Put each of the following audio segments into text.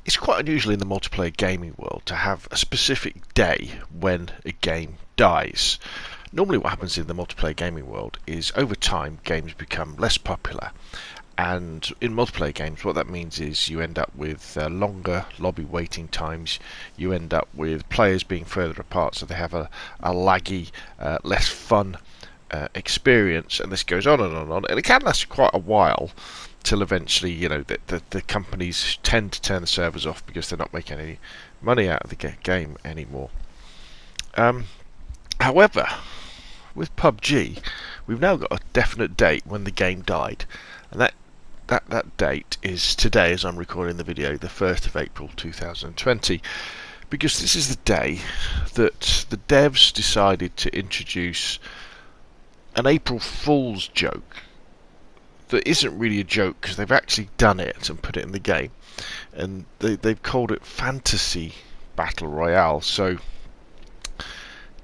It's quite unusual in the multiplayer gaming world to have a specific day when a game dies. Normally what happens in the multiplayer gaming world is over time games become less popular, and in multiplayer games what that means is you end up with longer lobby waiting times, you end up with players being further apart, so they have a laggy, less fun experience, and this goes on and on and on, and it can last quite a while till eventually, the companies tend to turn the servers off because they're not making any money out of the game anymore. However, with PUBG, we've now got a definite date when the game died, and that date is today, as I'm recording the video, the 1st of April 2020, because this is the day that the devs decided to introduce an April Fool's joke that isn't really a joke because they've actually done it and put it in the game, and they've called it Fantasy Battle Royale. So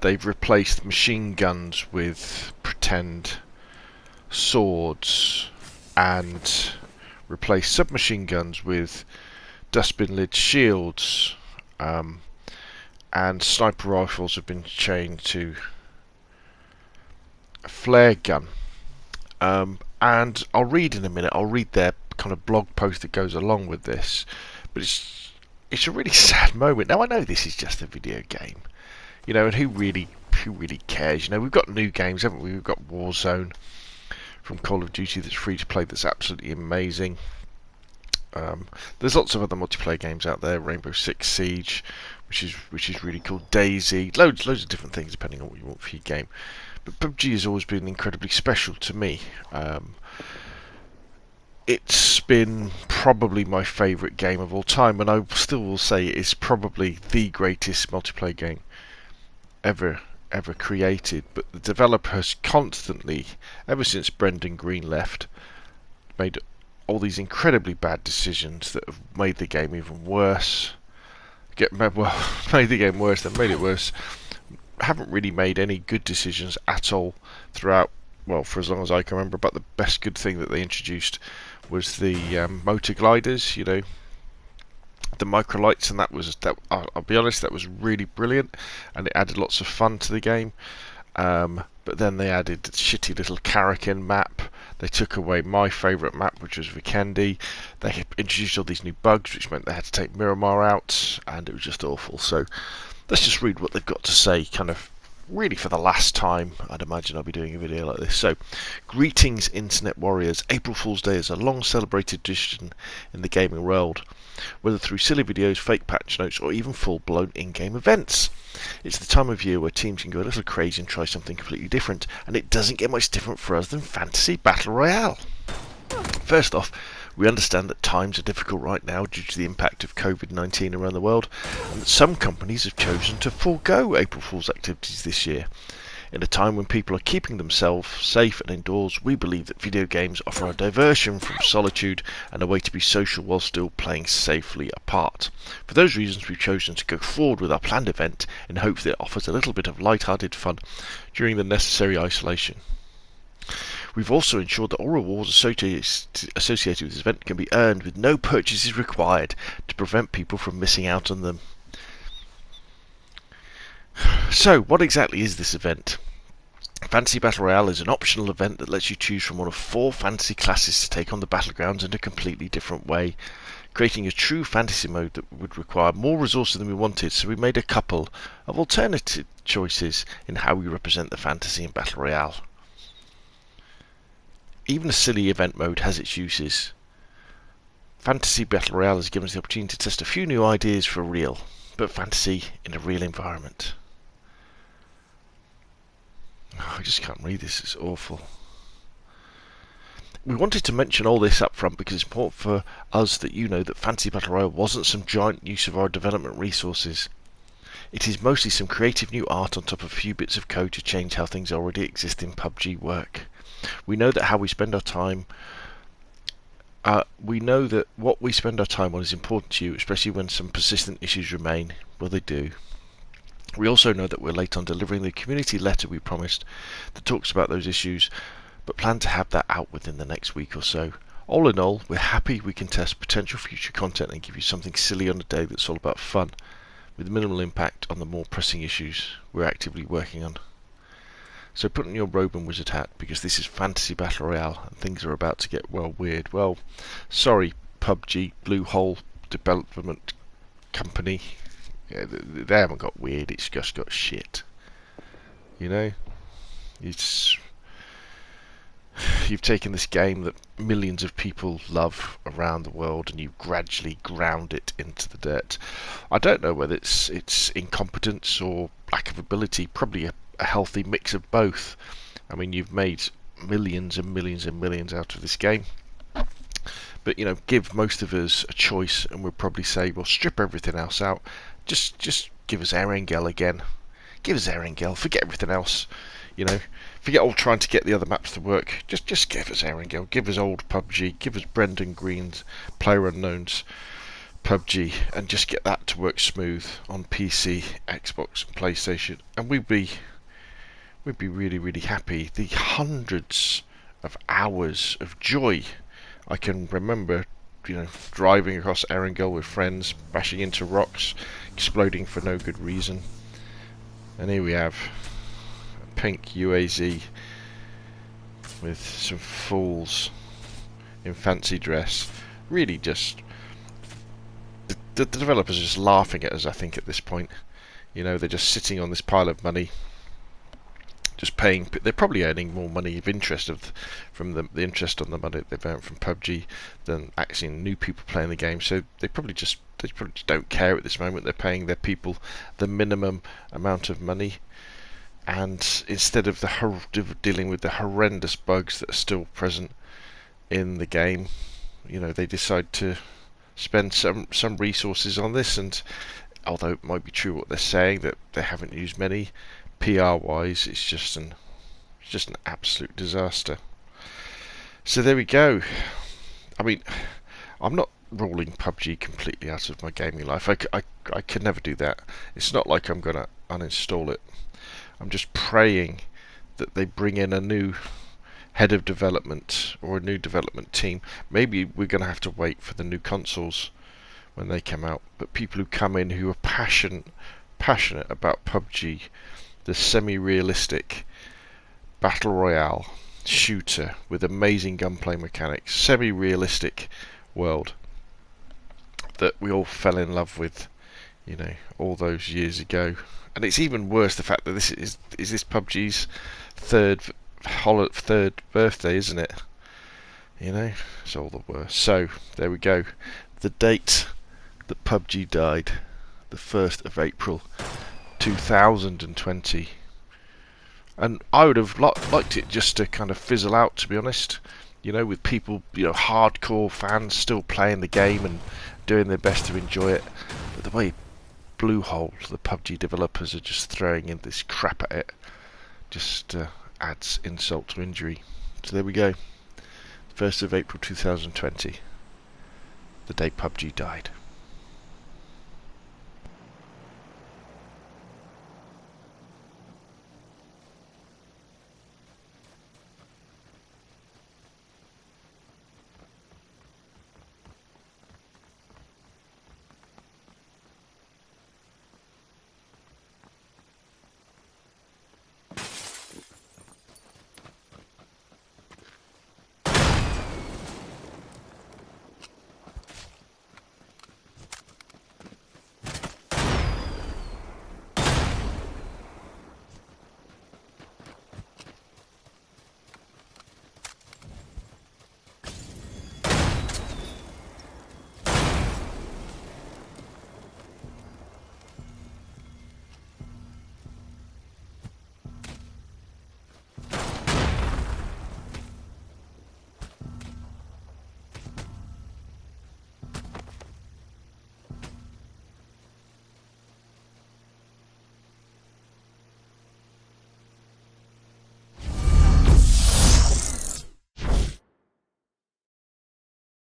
they've replaced machine guns with pretend swords, and replaced submachine guns with dustbin lid shields, and sniper rifles have been changed to a flare gun. And I'll read in a minute, I'll read their kind of blog post that goes along with this, but it's a really sad moment. Now I know this is just a video game, and who really cares? We've got new games, haven't we? We've got Warzone from Call of Duty that's free to play, that's absolutely amazing. There's lots of other multiplayer games out there, Rainbow Six Siege, which is really cool, Daisy, loads of different things depending on what you want for your game. But PUBG has always been incredibly special to me. It's been probably my favourite game of all time, and I still will say it is probably the greatest multiplayer game ever created. But the developer has constantly, ever since Brendan Green left, made all these incredibly bad decisions that have made the game even worse. Made the game worse, then made it worse. Haven't really made any good decisions at all throughout, well, for as long as I can remember. But the best good thing that they introduced was the motor gliders, the microlights, and I'll be honest, that was really brilliant, and it added lots of fun to the game. But then they added the shitty little Karakin map. They took away my favourite map, which was Vikendi. They introduced all these new bugs, which meant they had to take Miramar out, and it was just awful. So let's just read what they've got to say, kind of really for the last time. I'd imagine I'll be doing a video like this. So, greetings internet warriors. April Fool's Day is a long celebrated tradition in the gaming world, whether through silly videos, fake patch notes, or even full-blown in-game events. It's the time of year where teams can go a little crazy and try something completely different, and it doesn't get much different for us than Fantasy Battle Royale. First off, we understand that times are difficult right now due to the impact of COVID-19 around the world, and that some companies have chosen to forego April Fool's activities this year. In a time when people are keeping themselves safe and indoors, we believe that video games offer a diversion from solitude and a way to be social while still playing safely apart. For those reasons, we've chosen to go forward with our planned event in hopes that it offers a little bit of light-hearted fun during the necessary isolation. We've also ensured that all rewards associated with this event can be earned with no purchases required to prevent people from missing out on them. So, what exactly is this event? Fantasy Battle Royale is an optional event that lets you choose from one of 4 fantasy classes to take on the battlegrounds in a completely different way, creating a true fantasy mode that would require more resources than we wanted, so we made a couple of alternative choices in how we represent the fantasy in Battle Royale. Even a silly event mode has its uses. Fantasy Battle Royale has given us the opportunity to test a few new ideas for real, but fantasy in a real environment. I just can't read this, it's awful. We wanted to mention all this up front because it's important for us that you know that Fantasy Battle Royale wasn't some giant use of our development resources. It is mostly some creative new art on top of a few bits of code to change how things already exist in PUBG work. We know that how we spend our time we know that what we spend our time on is important to you, especially when some persistent issues remain. Well, they do. We also know that we're late on delivering the community letter we promised that talks about those issues, but plan to have that out within the next week or so. All in all, we're happy we can test potential future content and give you something silly on a day that's all about fun, with minimal impact on the more pressing issues we're actively working on. So put on your robe and wizard hat, because this is Fantasy Battle Royale and things are about to get well weird. Well, sorry PUBG Blue Hole Development Company. Yeah, they haven't got weird, it's just got shit. You know? You've taken this game that millions of people love around the world and you've gradually ground it into the dirt. I don't know whether it's incompetence or lack of ability, probably a healthy mix of both. I mean, you've made millions and millions and millions out of this game. But, you know, give most of us a choice and we'll probably say, well, strip everything else out. Just give us Erangel again. Give us Erangel. Forget everything else. You know, forget all trying to get the other maps to work. Just give us Erangel. Give us old PUBG. Give us Brendan Green's PlayerUnknown's PUBG, and just get that to work smooth on PC, Xbox, and PlayStation, and we'd be really, really happy. The hundreds of hours of joy I can remember, you know, driving across Erangel with friends, bashing into rocks, exploding for no good reason. And here we have a pink UAZ with some fools in fancy dress. Really just... The developers are just laughing at us, I think, at this point. You know, they're just sitting on this pile of money, just paying. They're probably earning more money of interest from the interest on the money they've earned from PUBG than actually new people playing the game. So they probably just don't care at this moment. They're paying their people the minimum amount of money, and instead of dealing with the horrendous bugs that are still present in the game, you know, they decide to spend some resources on this. And although it might be true what they're saying, that they haven't used many, PR wise it's just an absolute disaster. So there we go. I mean, I'm not ruling PUBG completely out of my gaming life. I can never do that. It's not like I'm gonna uninstall it. I'm just praying that they bring in a new head of development or a new development team. Maybe we're going to have to wait for the new consoles when they come out, but people who come in who are passionate about PUBG, the semi-realistic battle royale shooter with amazing gunplay mechanics, semi-realistic world that we all fell in love with, you know, all those years ago. And it's even worse the fact that this is this PUBG's third birthday, isn't it? You know, it's all the worse. So there we go. The date that PUBG died, the 1st of April 2020. And I would have liked it just to kind of fizzle out, to be honest. You know, with people, you know, hardcore fans still playing the game and doing their best to enjoy it. But the way Blue Hole, the PUBG developers, are just throwing in this crap at it, just adds insult to injury. So there we go. 1st of April 2020, the day PUBG died.